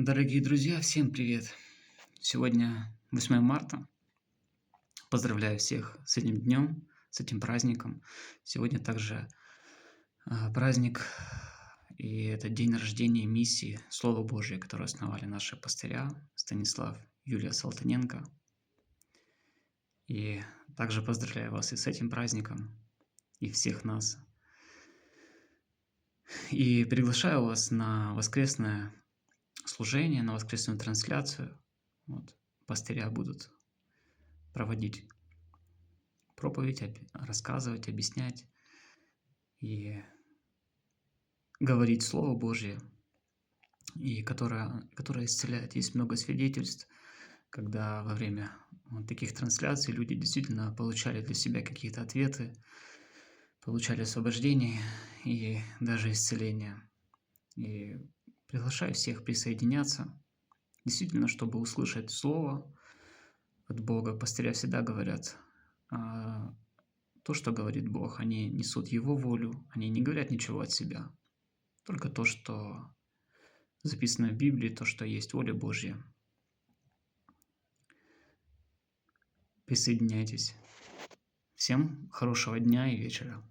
Дорогие друзья, всем привет! Сегодня 8 марта. Поздравляю всех с этим днем, с этим праздником. Сегодня также праздник, и это день рождения миссии Слова Божия, которую основали наши пастыря Станислав, Юлия Салтаненко. И также поздравляю вас и с этим праздником, и всех нас. И приглашаю вас на воскресное служение, на воскресную трансляцию. Вот. Пастыря будут проводить проповедь, рассказывать, объяснять и говорить Слово Божье, и которое исцеляет. Есть много свидетельств, когда во время таких трансляций люди действительно получали для себя какие-то ответы, получали освобождение и даже исцеление. И приглашаю всех присоединяться, действительно, чтобы услышать Слово от Бога. Пастыря всегда говорят, то, что говорит Бог, они несут Его волю, они не говорят ничего от себя, только то, что записано в Библии, то, что есть воля Божья. Присоединяйтесь. Всем хорошего дня и вечера.